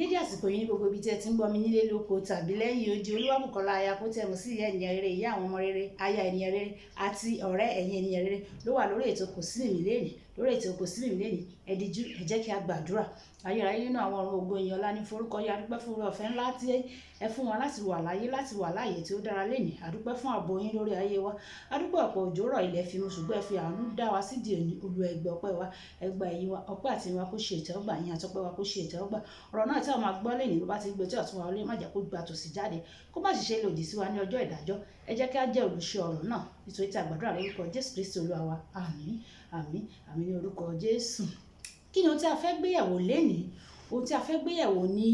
dédé àsìkò yìí ní gbogbo ibi tí ẹ ti ń gbọ́ mi nílé lóko tàbí lẹ́yìn odi. Olúwabùkọ́lá aya kó tẹ̀mú sí ìyá ènìyàn rere, ìyá àwọn ọmọ rere, aya ènìyàn rere àti ọ̀rẹ́ ẹ̀yin ènìyàn rere ló wà lórí ètò Kò Sí Mìmí Lénìí. Lórí ètò Kò Sí Mìmí Lénìí, ẹ dijú, ẹ jẹ́ kí a gbàdúrà. Ayérayé nínú àwọn ọ̀run ògo ìyìn ọlá ní forúkọ yín. A dúpẹ́ fún oore ọ̀fẹ́ ńlá tí ẹ fún wa láti wà láyé, láti wà láàyè tí ó dára lénìí. A dúpẹ́ fún ààbò yín lórí ayé wa. A dúpẹ́ ọ̀pọ̀ òjò rọ̀ ilẹ̀ fi mu, ṣùgbọ́n ẹ fi àánú dá wa sídìí òní. Olú ẹgbẹ́ ọpẹ́ wa, ẹgbà ẹ̀yìn wa, ọpẹ́ àti ìwà kó ṣe ìtẹ́wọ́gbà, yín àtọpẹ́ wa kó ṣe ìtẹ́wọ́gbà. Ọ̀rọ̀ náà tí a máa gbọ́ lénìí ló bá ti gbé tí ọ̀tún wa wọlé, má jẹ́ kó gba tòsí jáde, kó má sì ṣe lòdì sí wa ní ọjọ́ ìdájọ́. Ẹ jẹ́ kí a jẹ́ olùṣe ọ̀rọ̀ náà, nítorí tí a gbàdúrà lórúkọ Jésù Kristi Olúwa wa. Àmín, àmín, àmín ní orúkọ Jésù. Kí ni ohun tí a fẹ́ gbéyẹ̀wò lénìí? Ohun tí a fẹ́ gbéyẹ̀wò ni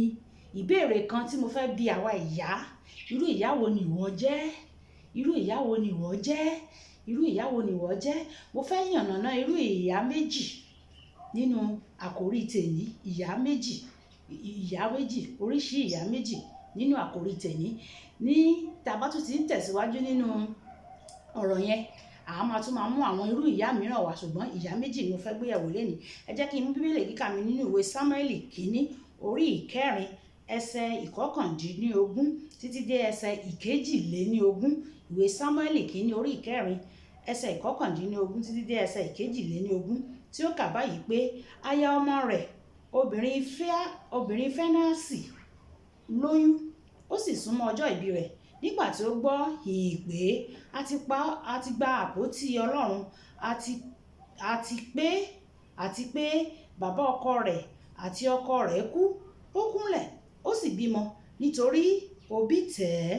ìbéèrè kan tí mo fẹ́ bi àwa ìyá. Irú ìyá wo ni ìwọ jẹ́? Irú ìyá wo ni ìwọ jẹ́? Irú ìyá wo ni ìwọ jẹ́? Mo fẹ́ yànnàná irú ìyá méjì nínú àkòrí tèmi. Ìyá méjì, oríṣi ìyá méjì nínú àkòrí tèmi. Ní tàbá tún ti ń tẹ̀síwájú nínú ọ̀rọ̀ yẹn, a máa tún máa mú àwọn irú ìyá mìíràn wá, ṣùgbọ́n ìyá méjì ni mo fẹ́ gbéyẹ̀wò lénìí. Ẹ jẹ́ kí n mú bíbélì kíkà mi nínú ìwé Sámúẹ́lì kìíní orí ìkẹrin ẹsẹ̀ ìkọkàndínlógún títí dé ẹsẹ̀ ìkejìléníogún. Ìwé Sámúẹ́lì kìíní orí ìkẹrin ẹsẹ̀ ìkọkàndínlógún títí dé ẹsẹ̀ ìkejìléníogún, tí ó kà báyìí pé aya ọmọ rẹ̀ obìnrin Fẹ́náàsì lóyún, ó sì súnmọ́ ọjọ́ ìbí rẹ̀. Nígbà tí ó gbọ́ ìyìn pé a ti gba àpótí Ọlọ́run, àti pé bàbá ọkọ rẹ̀ àti ọkọ rẹ̀ kú, ó kúnlẹ̀, ó sì bímọ nítorí òbí tẹ̀ ẹ́.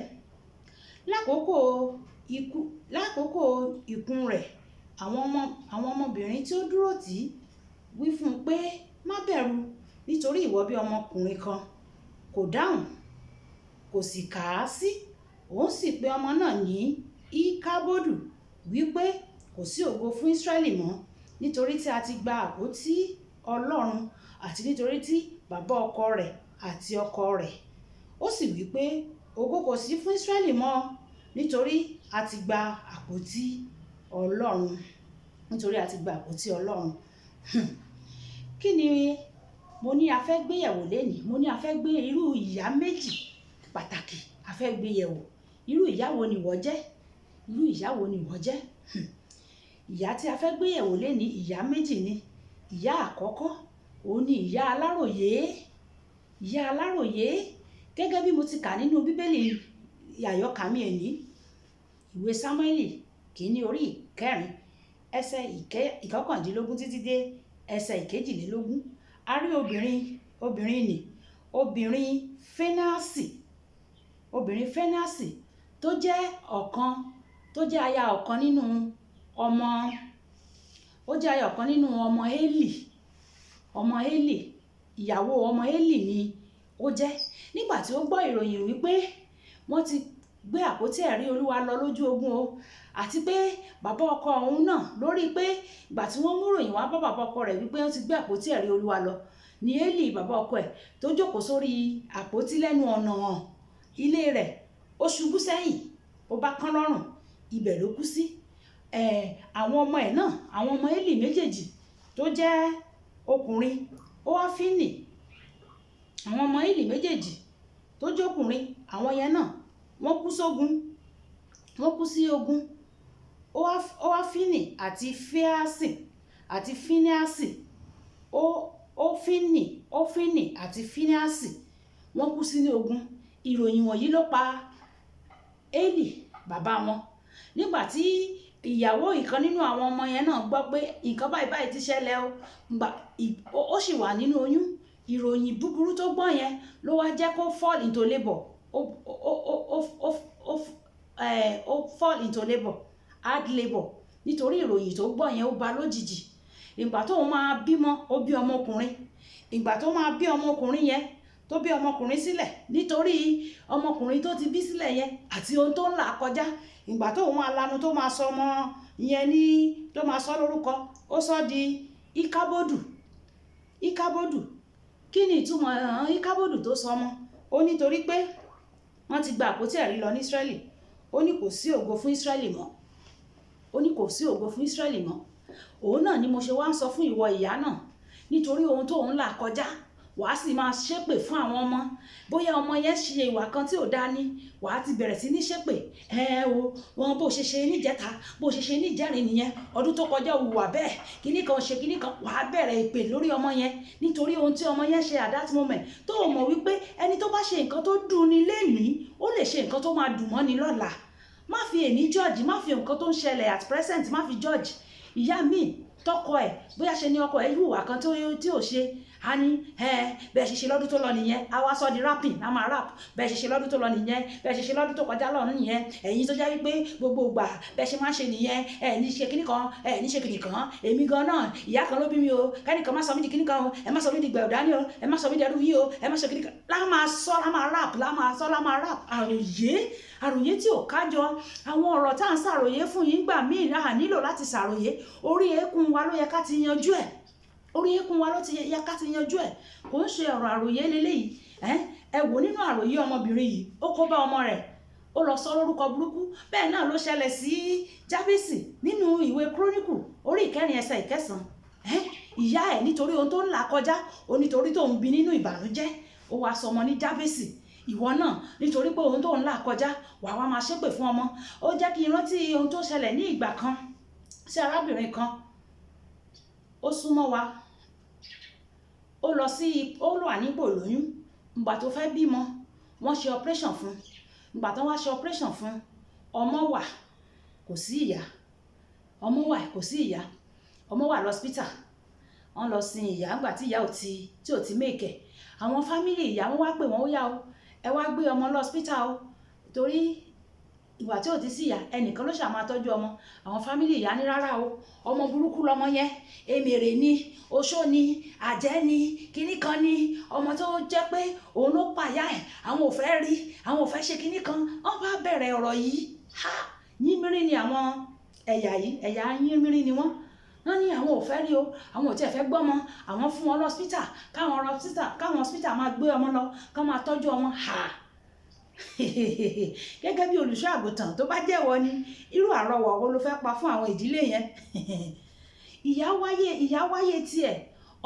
Lákòókò ìkún rẹ̀, àwọn ọmọbìnrin tí ó dúró tì í wí fún un pé má bẹ̀rù, nítorí ìwọ bí ọmọkùnrin kan. Kò dáhùn, kò sì kà á sí. Òun sì pe ọmọ náà ní Íkábódù, wípé kò sí ògo fún Ísírẹ́lì mọ́, nítorí tí a ti gba àpótí Ọlọ́run, àti nítorí tí bàbá ọkọ rẹ̀ àti ọkọ rẹ̀. Ó sì wípé ògo kò sí fún Ísírẹ́lì mọ́, nítorí a ti gba àpótí Ọlọ́run. Nítorí a ti gba àpótí Ọlọ́run. Kí ni mo ní a fẹ́ gbéyẹ̀wò lénìí? Mo ní a fẹ́ gbé irú ìyá méjì pàtàkì a fẹ́ gbéyẹ̀wò. Irú ìyá wo ni ìwọ jẹ́? Irú ìyá wo ni ìwọ jẹ́? Ìyá tí a fẹ́ gbéyẹ̀wò lénìí, ìyá méjì ni. Ìyá àkọ́kọ́, òun ni ìyá aláròyé. Ìyá aláròyé, gẹ́gẹ́ bí mo ti kà nínú bíbélì àyọkà mi èní, ìwé Sámúẹ́lì kìíní orí ìkẹrin ẹsẹ̀ ìkọkàndínlógún títí dé ẹsẹ̀ ìkejìlélógún. A rí obìnrin Fẹ́náàsì tó jẹ́ aya ọ̀kan nínú ọmọ Élì. Ìyàwó ọmọ Élì ni ó jẹ́. Nígbà tí ó gbọ́ ìròyìn wípé wọ́n ti gbé àpótí ẹ̀rí Olúwa lọ lójú ogun o, àti pé bàbá ọkọ òun náà, lórí pé ìgbà tí wọ́n mú ìròyìn wá bá bàbá ọkọ rẹ̀ wípé wọ́n ti gbé àpótí ẹ̀rí Olúwa lọ, ni Élì bàbá ọkọ ẹ̀ tó jókòó sórí àpótí lẹ́nu ọ̀nà ilé rẹ̀, ó ṣubú sẹ́yìn, ó bá kán lọ́rùn, ibẹ̀ ló kú sí. Àwọn ọmọ ẹ̀ náà, àwọn ọmọ Élì méjèèjì tó jẹ́ ọkùnrin, Hófánì, àwọn ọmọ Élì méjèèjì tó jẹ́ ọkùnrin, àwọn yẹn náà wọ́n kú sí ogun. Hófánì àti Fíníásì, Hófánì àti Fíníásì wọ́n kú sí ní ogun. Ìròyìn wọ̀nyí ló pa Élì bàbá wọn. Nígbà tí ìyàwó ìkan nínú àwọn ọmọ yẹn náà gbọ́ pé nǹkan báyìí ti ṣẹlẹ̀ o, ó sì wà nínú oyún. Ìròyìn búburú tó gbọ́ yẹn ló wá jẹ́ kó fall into labour. Ó fall into labour, hard labour, nítorí ìròyìn tó gbọ́ yẹn ó bá lójijì. Ìgbà tó máa bímọ, ó bí ọmọkùnrin. Ìgbà tó máa bí ọmọkùnrin yẹn, tó bí ọmọkùnrin sílẹ̀, nítorí ọmọkùnrin tó ti bí sílẹ̀ yẹn àti ohun tó ń là kọjá. Ìgbà tó máa lanu tó máa sọ ọmọ yẹn tó máa sọ lórúkọ, ó sọ di Íkábódù. Kí ni ìtumọ̀ Íkábódù tó sọ ọmọ? Ó nítorí pé wọ́n ti gba àpótí ẹ̀rí lọ ní Ísírẹ́lì. Ó ní kò sí ògo fún Ísírẹ́lì mọ́. Òun náà ni mo ṣe wá ń sọ fún ìwọ ìyá náà, nítorí ohun tó ń là kọjá, wàá sì máa ṣépè fún àwọn ọmọ. Bóyá ọmọ yẹn ṣe ìwà kan tí ò dáa ní, wàá ti bẹ̀rẹ̀ sí ní ṣépè. Wọn bó ṣe ṣe níjẹta, bó ṣe ṣe níjẹrin nìyẹn, ọdún tó kọjá ó hùwà bẹ́ẹ̀, kíní kan ṣe kíní kan. Wàá bẹ̀rẹ̀ èpè lórí ọmọ yẹn nítorí ohun tí ọmọ yẹn ṣe at that moment, tó o mọ̀ wípé ẹni tó bá ṣe nǹkan tó dùn ni lénìí, ó lè ṣe nǹkan tó máa dùn mọ́ ni lọ́la. Má fi èní judge, má fi nǹkan tó ń ṣẹlẹ̀ at present, má fi judge. Ìyá mi tọkọ ẹ̀, bóyá ṣe ni ọkọ ẹ̀ hùwà kan tí ò ṣe, a ní bẹ́ẹ̀ ṣe ṣe lọ́dún tó lọ nìyẹn, a wá sọ di rapping, a máa rap. Bẹ́ẹ̀ ṣe ṣe lọ́dún tó lọ nìyẹn, bẹ́ẹ̀ ṣe ṣe lọ́dún tó kọjá lọ nìyẹn, ẹ̀yin tó jẹ́ wípé gbogbo ìgbà bẹ́ẹ̀ ṣe máa ń ṣe nìyẹn, ní ṣe kíní kan, ní ṣe kíní kan. Èmi gan náà ìyá kan ló bí mi o, kẹ́nìkan má sọ mí di kíní kan o, ẹ má sọ mí di gbẹ̀rù dání o, ẹ má sọ mí di ẹrú yìí o, ẹ má sọ kíní kan. Lá máa sọ, lá máa rap, lá máa sọ, lá máa rap. Àròyé tí ò kájọ. Àwọn ọ̀rọ̀ tá à ń ṣàròyé fún yín gbà míì náà nílò láti ṣàròyé. Orí eékún wa ló yẹ ká ti yanjú ẹ̀. Orí eékún wa ló ti yẹ ká ti yanjú ẹ̀. Kò ń ṣe ọ̀rọ̀ àròyé leléyìí. Ẹ wò nínú àròyé ọmọbìnrin yìí, ó kó bá ọmọ rẹ̀, ó lọ sọ lórúkọ burúkú. Bẹ́ẹ̀ náà ló ṣẹlẹ̀ sí Jábésì nínú ìwé Kíróníkù orí 4 ẹsẹ̀ 9. Ìyá ẹ̀ nítorí ohun tó ń là kọjá, ó nítorí tó ń bí nínú ìbànújẹ́, ó wá sọmọ ní Jábésì. Ìwọ náà nítorí pé ohun tó ń là kọjá, wà wá máa ṣépè fún ọmọ. Ó jẹ́ kí n rántí ohun tó ṣẹlẹ̀ ní ìgbà kan sí arábìnrin kan. Ó súnmọ́ wa, ó lọ nípò lóyún. Ìgbà tó fẹ́ bímọ, wọ́n ṣe operation fún. Ìgbà tó wá ṣe operation fún, ọmọ wà kò sí ìyá, ọmọ wà kò sí ìyá, ọmọ wà lọ́spítà. Wọ́n lọ sin ìyá nígbà tí ìyá tí ò ti make. Àwọn fámílì ìyá wọn wá pè wọ́n, ó yá o, ẹ wá gbé ọmọ lọ́spítà o, torí ìgbà tí ò ti sí ìyá, ẹnìkan ló ṣáà máa tọ́jú ọmọ. Àwọn fámílì ìyá ní rárá o, ọmọ burúkú lọmọ yẹn, èmèrè ni, oṣó ni, àjẹ́ ni, kíní kan ni, ọmọ tó jẹ́ pé òun ló pàyà ẹ̀, àwọn ò fẹ́ rí, àwọn ò fẹ́ ṣe kíní kan. Wọ́n bá bẹ̀rẹ̀ ọ̀rọ̀ yìí. Yínmírín ni àwọn ẹ̀yà yìí, ẹ̀yà yínmírín ni wọ́n ní àwọn ò fẹ́ rí o, àwọn ò tiẹ̀ fẹ́ gbọ́mọ, àwọn fún wọn lọ́spítà, káwọn hospital máa gbé ọmọ lọ, ká máa tọ́jú ọmọ. Gẹ́gẹ́ bí olùṣọ́ àgùntàn tó bá jẹ́wọ́ ni, irú àrọwọ̀ wo ló fẹ́ pa fún àwọn ìdílé yẹn? Ìyá wáyé tiẹ̀,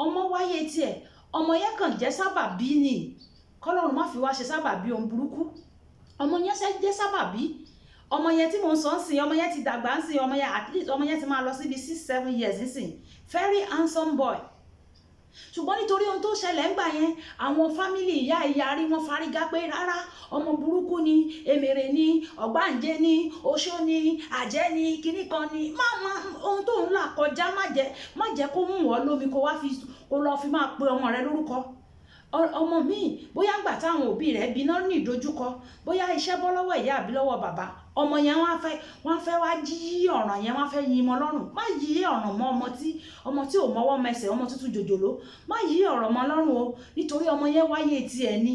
ọmọ wáyé tiẹ̀, ọmọ yẹn kàn jẹ́ sábàbí ni. Kọ́lọ́run má fi wá ṣe sábàbí ohun burúkú. Ọmọ yẹn jẹ́ sábàbí. Ọmọ yẹn tí mò ń sọ ń sìn, ọmọ yẹn ti dàgbà ń sìn, ọmọ yẹn at least ọmọ yẹn ti máa lọ síbi 6-7 years ń sìn. Very handsome boy. Ṣùgbọ́n nítorí ohun tó ṣẹlẹ̀ ńgbà yẹn, àwọn fámílì ìyá rí wọn fárígá pé rárá, ọmọ burúkú ni, èmèrè ni, ọ̀gbáǹjẹ́ ni, oṣó ni, àjẹ́ ni, kíní kan ni. Ohun tó ń là kọjá má jẹ́ kó mú wọ́ lómi kó lọ fi máa pe ọmọ rẹ lórúkọ. Ọmọ míì bóyá ńgbà táwọn òbí rẹ̀ bí náà ní ìdojúkọ, bóyá iṣẹ́ bọ́ lọ́wọ́ ìyá àbí lọ́wọ́ bàbá, ọmọ yẹn wọ́n fẹ́ wá yí ọ̀ràn yẹn, wọ́n fẹ́ yí mọ́ lọ́rùn. Má yí ọ̀ràn mọ́ ọmọ tí ò mọ́wọ́ mẹsẹ̀, ọmọ tuntun jòjòló. Má yí ọ̀ràn mọ́ lọ́rùn o, nítorí ọmọ yẹn wáyé tiẹ̀ ni.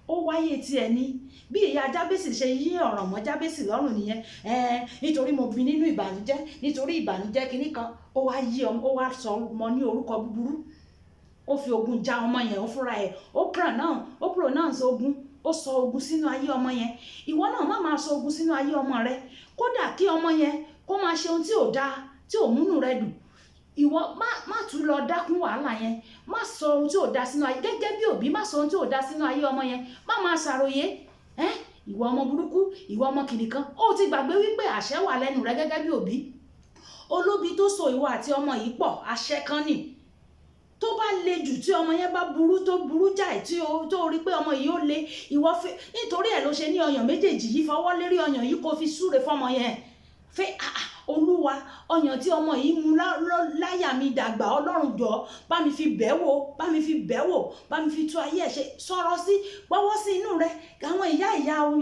Ó wáyé tiẹ̀ ni. Bí ìyá Jábésì ṣe yí ọ̀ràn mọ́ Jábésì lọ́rùn nìyẹn. Nítorí mo bí nínú ìbànújẹ́, nítorí ìbànújẹ́ kíní kan, ó wá sọ ọmọ ní orúkọ búburú. Ó fi ogun já ọmọ yẹn, ó fúnra ẹ̀, ó pronounce ogun, ó sọ ogun sínú ayé ọmọ yẹn. Ìwọ náà má máa sọ ogun sínú ayé ọmọ rẹ. Kódà kí ọmọ yẹn kó máa ṣe ohun tí ò dáa, tí ò múnú rẹ dùn, ìwọ má tún lọ dákún wàhálà yẹn. Má sọ ohun tí ò dáa sínú ayé. Gẹ́gẹ́ bí òbí, má sọ ohun tí ò dáa sínú ayé ọmọ yẹn. Má máa ṣàròyé. Ìwọ ọmọ burúkú, ìwọ ọmọ kìnìkan. Ó ti gbàgbé wípé àṣẹ wà lẹ́nu rẹ gẹ́gẹ́ bí òbí. Olóbi tó so ìwọ àti ọmọ yìí pọ̀, àṣẹ kan ni. Tó bá le jù, tí ọmọ yẹn bá burú tó burú jáì, tó rí pé ọmọ yìí ó le, ìwọ fi nítorí ẹ̀ ló ṣe ní ọyàn méjèèjì yìí, fọwọ́ lérí ọyàn yìí kó fi súre fọmọ yẹn. Olúwa, ọyàn tí ọmọ yìí mú láyà mi dàgbà, Ọlọ́run jọ̀ọ́ bá mi fi bẹ̀wò, bá mi fi tú ayé ẹ̀ ṣe. Sọ̀rọ̀ sí, gbọ́wọ́ sí inú rẹ̀. Àwọn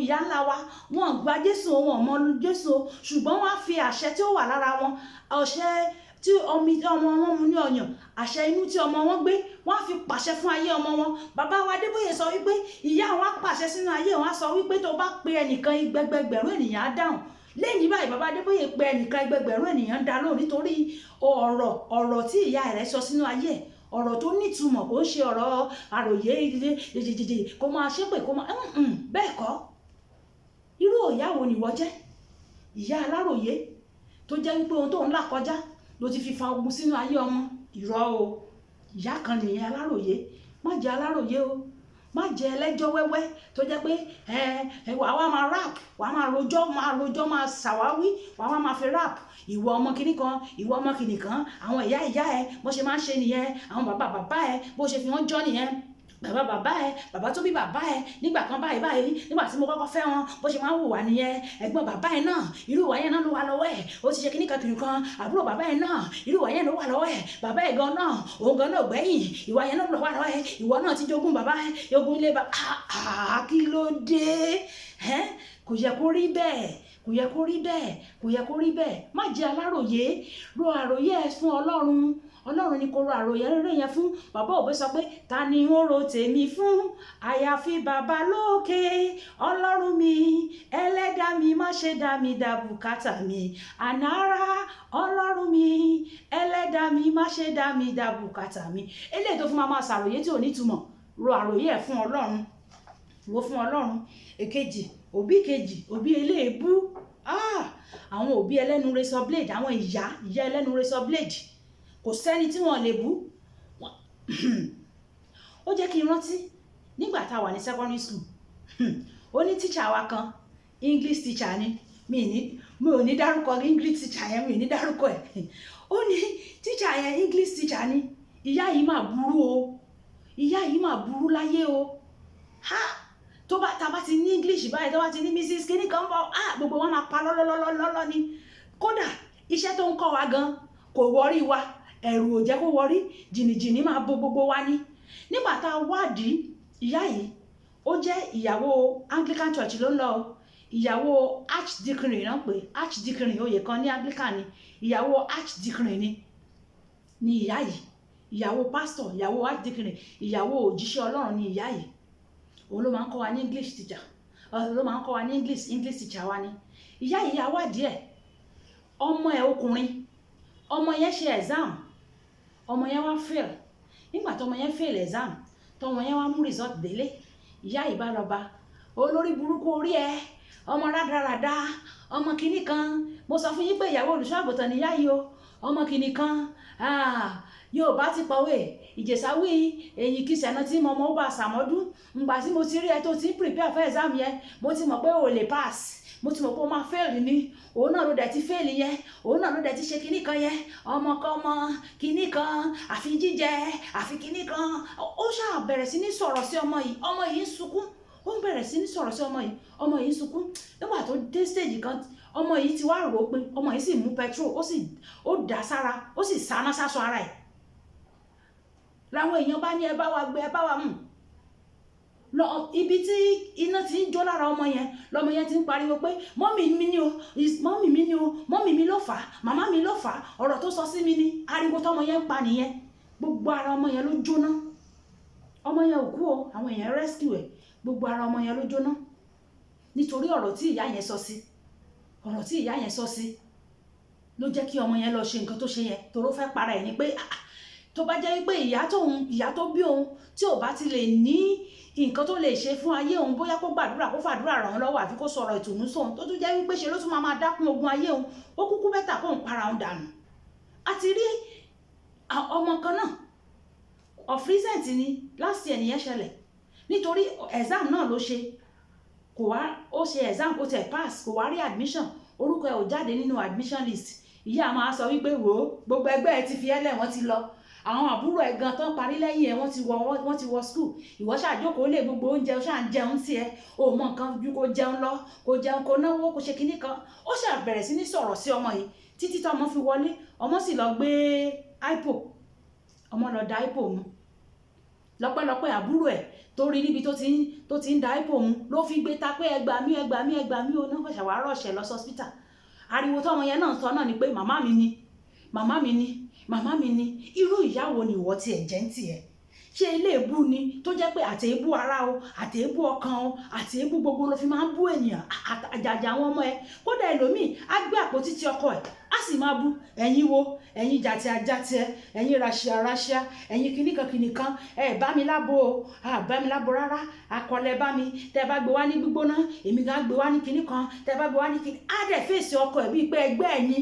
ìyá ńlá wa, wọn gba Jésù, wọn mọ Jésù, ṣùgbọ́n wọ́n á fi àṣẹ tí ó wà lára wọn, àṣẹ tí ọmọ wọn mú ní ọyàn, àṣẹ inú tí ọmọ wọn gbé, wọ́n á fi pàṣẹ fún ayé ọmọ wọn. Bàbá wa Adébóyè sọ wípé ìyá wọn á pàṣẹ sínú ayé wọn, á sọ wípé tó bá pe ẹnìkan ẹgbẹgbẹ̀rún ènìyàn á dáhùn. Lẹ́yìn báyìí bàbá Adébóyè pe ẹnìkan ẹgbẹgbẹ̀rún ènìyàn dá lóhùn, nítorí ọ̀rọ̀ tí ìyá rẹ̀ sọ sínú ayé ẹ̀, ọ̀rọ̀ tó nítumọ̀, kò ń ṣe ọ̀rọ̀ àròyé jẹjẹjẹjẹ kó máa ṣépè kó máa bẹ́ẹ̀ kọ́. Irú ìyá wo nìwọ jẹ́? Ìyá aláròyé tó jẹ́ wípé ohun tó ń là kọjá ló ti fi fa ogun sínú ayé ọmọ. Irọ́ o, ìyá kan nìyẹn aláròyé. má jẹ́ aláròyé o, má jẹ́ ẹlẹ́jọ́ wẹ́wẹ́ tó jẹ́ pé wàá wá máa rap, wàá máa rojọ́ máa ṣàwáwí, wàá máa fi rap. Ìwọ ọmọ kìíní kan, ìwọ ọmọ kìíní kan, àwọn ìyá ẹ bó ṣe máa ń ṣe nìyẹn, àwọn bàbá ẹ bó ṣe fi wọ́n jọ́ nìyẹn, bàbá ẹ, bàbá tó bí bàbá ẹ nígbà kan báyìí nígbà tí mo kọ́kọ́ fẹ́ wọn bó ṣe máa ń hùwà nìyẹn, ẹ̀gbọ́n bàbá ẹ náà irú ìwà yẹn náà ló wà lọ́wọ́ ẹ̀, ó ti ṣe kíní kan àbúrò bàbá ẹ náà irú ìwà yẹn ló wà lọ́wọ́ ẹ̀, bàbá ẹ gan náà òun gan náà gbẹ̀yìn ìwà yẹn náà ló wà lọ́wọ́ ẹ̀, ìwọ náà ti jogún bàbá ẹ, jogún ilé bàbá kí ló dé? Kò yẹ kó rí bẹ́ẹ̀, kò yẹ kó rí bẹ́ẹ̀, kò yẹ kó rí bẹ́ẹ̀. Má jẹ́ aláròyé, ro àròyé ẹ fún Ọlọ́run ni kò ro àròyé rere yẹn fún. Bàbá Òbí sọ pé ta ni ó ro tèmi fún àyàfi bàbá lókè, Ọlọ́run mi ẹlẹ́dàá mi má ṣe dá mi dá bùkátà mi, ànárá Ọlọ́run mi ẹlẹ́dàá mi má ṣe dá mi dá bùkátà mi. Eléyìí tó fún máa ṣàròyé tí ò ní túmọ̀, ro àròyé ẹ fún Ọlọ́run, wo fún Ọlọ́run. Èkejì, òbí eléèbú, àwọn òbí ẹlẹ́nu razor blade, àwọn ìyá ẹlẹ́nu razor blade, kò sẹ́ni tí wọ́n lè bú. Ó jẹ́ kí n rántí nígbà tá a wà ní secondary school, ó ní teacher wa kan, English teacher ni, mi ò ní dárúkọ English teacher yẹn, mi ò ní dárúkọ ẹ̀. Ó ní teacher yẹn English teacher ni, ìyá yìí máa burú o, ìyá yìí máa burú láyé o. Tó bá ta bá ti ní English báyìí, tó bá ti ní Mrs. kíní kan bọ̀, gbogbo wọn máa pa lọ́lọ́lọ́lọ́ ni. Kódà iṣẹ́ tó ń kọ́ wa gan kò wọrí wa, ẹ̀rù ò jẹ́ kó wọrí, jìnnìjìnnì máa bo gbogbo wa ní. Nígbà tá a wádìí, ìyá yìí ó jẹ́ ìyàwó Anglican Church ló ń lọ, ìyàwó Archdeacon náà pé Archdeacon oyè kan ní Anglican ni, ìyàwó Archdeacon ni ìyá yìí, ìyàwó pastor, ìyàwó Archdeacon, ìyàwó òjíṣẹ́ Ọlọ́run ni ìyá yìí. Òun ló máa ń kọ́ wa ní English teacher, ló máa ń kọ́ wa ní English teacher wa ni. Ìyá yìí yà wádìí ẹ̀, ọmọ ẹ̀ ọkùnrin, ọmọ yẹn ṣe exam, ọmọ yẹn wá fail. Nígbà tó ọmọ yẹn fail exam, tó ọmọ yẹn wá mú result délé, ìyá yìí bá lọ bá, olórí burúkú orí ẹ, ọmọ rádaràda, ọmọ kìíní kan, mo sọ fún yín pé ìyàwó olùṣọ́ àgùntàn ni ìyá yìí o, ọmọ kìíní kan, Yorùbá ti pọ̀wé, Ìjẹ̀ṣà wí èyí kì í ṣẹ̀nà tí mo mọ̀ ó bá ṣàmọ́dún. Ngbà tí mo ti rí ẹ tó ti prepare for exam yẹn, mo ti mọ̀ pé o lè pass, mo ti mọ̀ pé o máa fail ni, òun náà ló dẹ̀ ti fail yẹn, òun náà ló dẹ̀ ti ṣe kinní kan yẹn, ọmọkọ́mọ kinní kan, àfi jíjẹ, àfi kinní kan. Ó ṣáà bẹ̀rẹ̀ sí ní sọ̀rọ̀ sí ọmọ yìí ń sunkún, ó ń bẹ̀rẹ̀ sí ní sọ̀rọ̀ sí ọmọ yìí ń sunkún. Nígbà tó dé stage kan, ọmọ yìí ti wá rò ó pé ọmọ yìí sì mú petrol, ó dà sára, ó sì sáná sáṣọ ara ẹ̀. Láwọn èèyàn bá ní ẹ bá wa gbé, ẹ bá wa mú lọ ibi tí iná ti ń jó lára ọmọ yẹn, lọmọ yẹn ti ń pariwo pé mọ́mì mi ni o, mọ́mì mi ló fà á, màmá mi ló fà á, ọ̀rọ̀ tó sọ sí mi ni. Ariwo tọmọ yẹn ń pa nìyẹn, gbogbo ara ọmọ yẹn ló jóná. Ọmọ yẹn ò kú o, àwọn èèyàn rescue ẹ̀, gbogbo ara ọmọ yẹn ló jóná nítorí ọ̀rọ̀ tí ìyá yẹn sọ sí, ọ̀rọ̀ tí ìyá yẹn sọ sí ló jẹ́ kí ọmọ yẹn lọ ṣe nǹkan tó ṣe yẹn, toró fẹ́ para ẹ̀ ni pé tó bá jẹ́ wípé ìyá tó bí òun tí ò bá ti lè ní nǹkan tó lè ṣe fún ayé òun, bóyá kó gbàdúrà, kó fàdúrà ràn án lọ́wọ́, àfi kó sọ̀rọ̀ ìtùnú sóhun, tó tún jẹ́ wípé ṣe ló tún máa dákún ogun ayé òun, ó kúkú bẹ́tà kó ń para òun dànù. A ti rí ọmọ kan náà of recent ni last year nìyẹn ṣẹlẹ̀, nítorí exam náà ló ṣe, ó ṣe exam kó tẹ̀ pass, kò wá rí admission, orúkọ ẹ̀ ò jáde nínú admission list. Ìyá máa sọ wípé wò ó, gbogbo ẹgbẹ́ ẹ ti fi ẹ́lẹ̀, wọ́n ti lọ, àwọn àbúrò ẹ̀ gan tán parí lẹ́yìn ẹ̀ wọ́n ti wọ school, ìwọ ṣàjókòó lé gbogbo oúnjẹ, ó ṣáà ń jẹun tí ẹ ò mọ nǹkan ju kó jẹun lọ, kó jẹun, kó náwó, kó ṣe kinní kan. Ó ṣáà bẹ̀rẹ̀ sí ní sọ̀rọ̀ sí ọmọ yìí títí tọmọ fi wọlé, ọmọ sì lọ gbé ipo, ọmọ lọ da ipo mu. Lọ́pẹ́lọpẹ́ àbúrò ẹ̀ tó rí níbi tó ti ń da ipo mu ló fi gbé ta pé ẹ gbà mí o, náà fẹsẹ̀ wàá rọ̀ṣẹ̀ lọ hospital. Ariwo tọmọ yẹn náà sọ náà ni pé màmá mi ni. Irú ìyá wo ni ìwọ ti ẹ̀ jẹ́ ń tiẹ̀? Ṣé ilé èébú ni tó jẹ́ pé àtẹ̀ébú ara o, àtẹ̀ébú ọkàn o, àtẹ̀ébú gbogbo ló fi máa ń bú ènìyàn, àjàjà àwọn ọmọ ẹ. Kódà ẹlòmíì á gbé àpótí ti ọkọ ẹ̀, á sì máa bú ẹ̀yin wo, ẹ̀yin jàtìẹ, ẹ̀yin raṣíà, ẹ̀yin kìnnìkan, ẹ bá mi lábo o, bá mi lábo rárá, akọlẹ̀ bá mi, tẹ bá gbé wá ní gbígbóná, èmi gan gbé wá ní kìnnìkan, tẹ bá gbé wá ní kìnnì. Á dẹ̀ fèsì ọkọ ẹ̀ bíi pé ẹgbẹ́ ẹ̀ ni,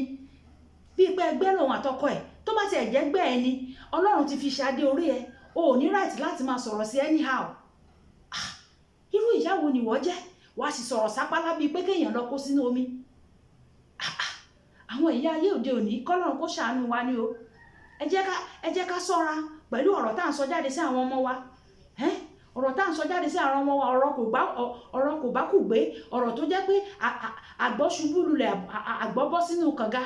bíi pé ẹgbẹ́ lòun àtọkọ ẹ̀, tó bá ti ẹ̀jẹ̀ gbẹ́ ẹ̀ ni, Ọlọ́run ti fi ṣadé orí ẹ̀, o ò ní right láti máa sọ̀rọ̀ sí anyhow. Irú ìyá wo ni wọ́n jẹ́? Wàá sì sọ̀rọ̀ sápálá bíi pé kéèyàn lọ kó sínú omi. Àwọn ìyá ayé òde òní kọ́lọ́run kó ṣàánú wa ni o. Ẹ jẹ́ ká ṣọ́ra pẹ̀lú ọ̀rọ̀ tá à ń sọ jáde sí àwọn ọmọ wa. Ọ̀rọ̀ tá à ń sọ jáde sí àwọn ọmọ wa, ọ̀rọ̀ kò bá kù gbé, ọ̀rọ̀ tó jẹ́ pé àgbọ̀ ṣubú lulẹ̀, àgbọ̀ bọ́ sínú kànga.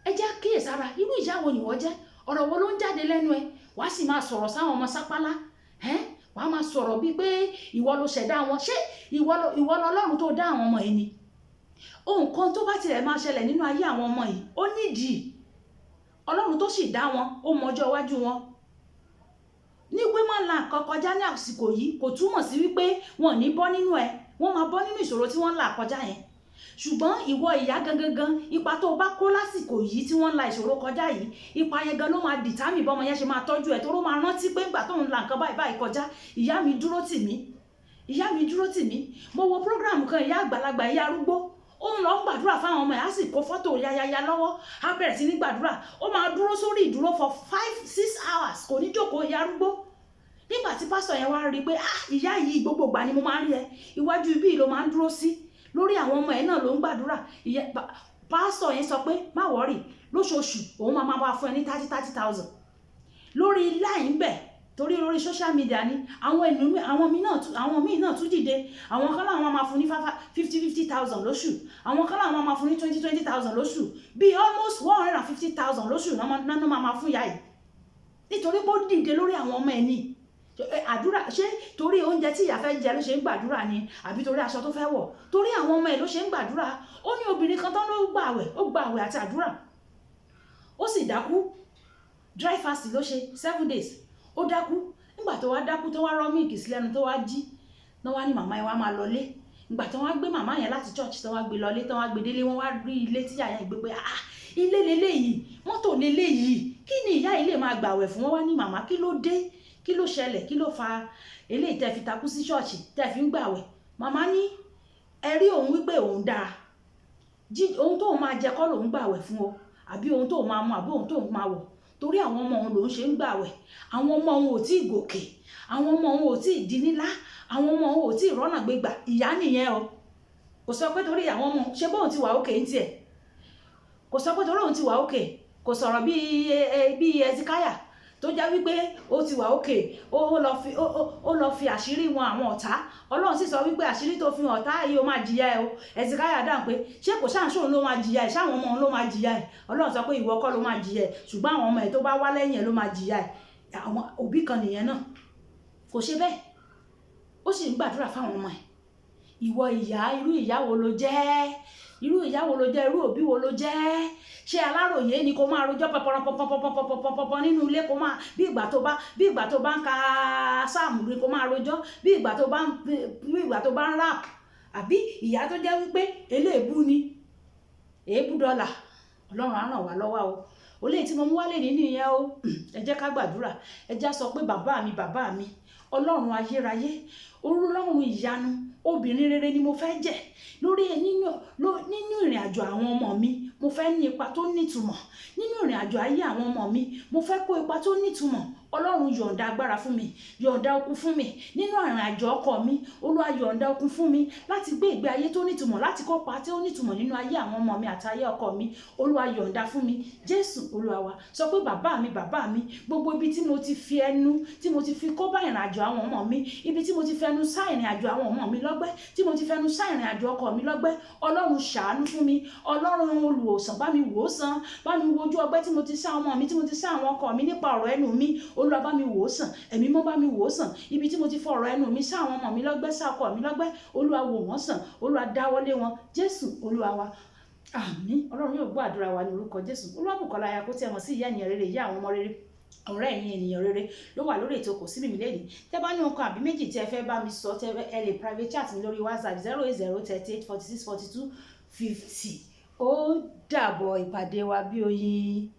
Ẹ jẹ́ kíyèsára, irú ìyá wo ni wọ́n jẹ́? Ọ̀rọ̀ wo ló ń jáde lẹ́nu ẹ? Wàá sì máa sọ̀rọ̀ sáwọn ọmọ sápálá. Wàá máa sọ̀rọ̀ bíi pé ìwọ ló ṣẹ̀dá wọn. Ṣé ìwọ lọ́lọ́run tó dá àwọn ọmọ yìí ni? Ohun kan tó bá tilẹ̀ máa ṣẹlẹ̀ nínú ayé àwọn ọmọ yìí, ó nídìí. Ọlọ́run tó sì dá wọn, ó mọ ọjọ́ iwájú wọn. Ní pé máa la nǹkan kọjá ní àsìkò yìí kò túmọ̀ sí wípé wọn ò ní bọ́ nínú ẹ̀. Wọ́n máa bọ́ nínú ìṣòro tí wọ́n ń là kọjá yẹn. Ṣùgbọ́n ìwọ ìyá gangan, ipa tó bá kó lásìkò yìí tí wọ́n ń la ìṣòro kọjá yìí, ipa yẹn gan ló máa dìtámì bọ́mọ yẹn ṣe máa tọ́jú ẹ̀, tó ló máa rántí pé ìgbà tó ń la nǹkan báyìí kọjá, ìyá mi dúró tì mí. Ìyá mi dúró tì mí. Mo wo program kan, ìyá àgbàlagbà, ìyá arúgbó, ó ń lọ gbàdúrà fáwọn ọmọ ẹ̀, á sì kó fọ́tò yayaya lọ́wọ́, á bẹ̀rẹ̀ sí ní gbàdúrà. Ó máa dúró sórí ìdúró for 5-6 hours, kò ní jókòó. Ìyá arúgbó, nígbà tí pásítọ̀ yẹn wá rí i pé ìyá yìí gbogbo ìgbà ni mo máa ń rí ẹ, iwájú ibi ló máa ń dúró sí, lórí àwọn ọmọ ẹ̀ náà ló ń gbàdúrà. Pásítọ̀ yẹn sọ pé má wọ́rì, lóṣooṣù òun máa bá fún ẹ ní 30,000 lórí line bẹ̀, torí lórí social media ni àwọn míì náà tún dìde. Àwọn kan láwọn máa fún ní 50,000 lóṣù, àwọn kan láwọn máa fún ní 20,000 lóṣù, bíi almost 150,000 lóṣù náà máa fún ìyá yìí, nítorí pé ó dìde lórí àwọn ọmọ ẹ̀ ni. Àdúrà ṣé torí oúnjẹ tí ìyá fẹ́ jẹ ló ṣe ń gbàdúrà ni, àbí torí aṣọ tó fẹ́ wọ̀? Torí àwọn ọmọ ẹ̀ ló ṣe ń gbàdúrà. Ó ní obìnrin kan tán ló gba àwẹ̀ àti àdúrà, ó sì dákú. Dry fast ló ṣe 7 days, ó dákú. Nígbà tó wá dákú, tó wá rọ́ míìkì sí lẹ́nu, tó wá jí, náà wá ní màmá ẹ̀ wá máa lọlé. Ìgbà tó wá gbé màmá yẹn láti church, tó wá gbé lọlé, tó wá gbé délé, wọ́n wá rí ilé tí ìyá yẹn gbé pé ilé leléyìí, mọ́tò leléyìí, kí ni ìyá yìí lè máa gbàwẹ̀ fún? Wọ́n wá ní màmá, kí ló dé? Kí ló ṣẹlẹ̀? Kí ló fa eléyìí tẹ́ fi takú sí ṣọ́ọ̀ṣì tẹ́ fi ń gbàwẹ̀? Màmá ní ẹ rí òun wípé òun dáa, ohun tóun máa jẹ kọ́ lòun gbàwẹ̀ fún o, àbí ohun tóun máa mu, àbí ohun tóun máa wọ̀, torí àwọn ọmọ òun lòun ṣe ń gbàwẹ̀. Àwọn ọmọ òun ò tí ì gòkè, àwọn ọmọ òun ò tí ì di nílá, àwọn ọmọ òun ò tí ì rọ́nà gbégbà. Ìyá nìyẹn o. Kò sọ pé torí àwọn ọmọ ṣe bóun ti wà òkè ń tiẹ̀, kò sọ pé torí òun ti wà òkè, kò sọ̀rọ̀ bíi Ẹ̀sìkáyà tó já wípé ó ti wà òkè, ó lọ fi àṣírí wọn àwọn ọ̀tá. Ọlọ́run sì sọ wípé àṣírí tó fi hàn ọ̀tá yìí ó máa jìyà ẹ o. Ẹ̀sìkáyà dáhùn pé ṣé kò ṣáàṣó ló máa jìyà ẹ, ṣáwọn ọmọ òun ló máa jìyà ẹ? Ọlọ́run sọ pé ìwọ kọ́ ló máa jìyà ẹ, ṣùgbọ́n àwọn ọmọ ẹ̀ tó bá wá lẹ́yìn ẹ ló máa jìyà ẹ. Àwọn òbí kan nìyẹn náà, kò ṣe bẹ́ẹ̀, ó sì ń gbàdúrà fáwọn ọmọ ẹ̀. Ìwọ ìyá, irú ìyá wo ló jẹ́? Irú ìyá wo ló jẹ́? Irú òbí wo ló jẹ́? Ṣé Aláròyé ni kó máa rojọ́ pọpọpọpọpọpọpọ nínú ilé, kó máa bí ìgbà tó bá ń ka sáàmù rí, kó máa rojọ́ bí ìgbà tó bá ń rap? Àbí ìyá tó jẹ́ wípé eléèbú ni, èébú dọ́là? Ọlọ́run á ràn wá lọ́wọ́ o. Olè tí mo mú wálé nínú ìyẹn o. Ẹ jẹ́ ká gbàdúrà. Ẹ jẹ́ sọ pé bàbá mi, Ọlọ́run ayérayé, Ọlọ́run ìyanu, obìnrin rere ni mo fẹ́ jẹ́ lórí nínú ìrìn àjò àwọn ọmọ mi. Mo fẹ́ ní ipa tó nítumọ̀ nínú ìrìn àjò ayé àwọn ọmọ mi. Mo fẹ́ kó ipa tó nítumọ̀. Ọlọ́run yọ̀ǹda agbára fún mi, yọ̀ǹda okun fún mi nínú ìrìn àjò ọkọ mi. Olúwa yọ̀ǹda okun fún mi láti gbé ìgbé ayé tó nítumọ̀, láti kópa tí ó nítumọ̀ nínú ayé àwọn ọmọ mi àti ayé ọkọ mi. Olúwa yọ̀ǹda fún mi. Jésù Olúwa wa. Sọ pé bàbá mi, gbogbo ibi tí mo ti fi ẹnu, tí mo ti fi kó bá ìrìn àjò àwọn ọmọ mi, ibi tí mo ti fẹnu sá ìrìn àjò àwọn ọmọ mi lọ́gbẹ́, tí mo ti fẹnu sá ìrìn àjò ọkọ mi lọ́gbẹ́, Ọlọ́run ṣàánú fún mi. Ọlọ́run olùwòsàn, bá mi wò sàn, bá mi wojú ọgbẹ́ tí mo ti sá ọmọ mi, tí mo ti sá àwọn ọkọ mi nípa ọ̀rọ̀ ẹnu mi. Olúwa bá mi wò sàn, ẹ̀mí mọ́ bá mi wò sàn, ibi tí mo ti fọ ọ̀rọ̀ ẹnu mi sá àwọn ọmọ mi lọ́gbẹ́, sá ọkọ mi lọ́gbẹ́, Olúwa wò wọ́n sàn, Olúwa dáwọ́lé wọn. Jésù Olúwa wa. Àmín. Ọlọ́run yóò gbọ́ àdúrà wa ní orúkọ Jésù. Olúwabùkọ́lá aya kó tí ẹ mọ̀ sí ìyá ènìyàn rere, ìyá àwọn ọmọ rere, ọ̀rẹ́ ẹ̀yin ènìyàn rere ló wà lórí ètò Kò Sí Mìmí lẹ́yìn. Tẹ́ bá ní nǹkan àbí méjì tí ẹ fẹ́ bá mi sọ, ẹ lè private chat mi lórí WhatsApp 08038464250. Ó dàbọ̀, ìpàdé wa bí oyin.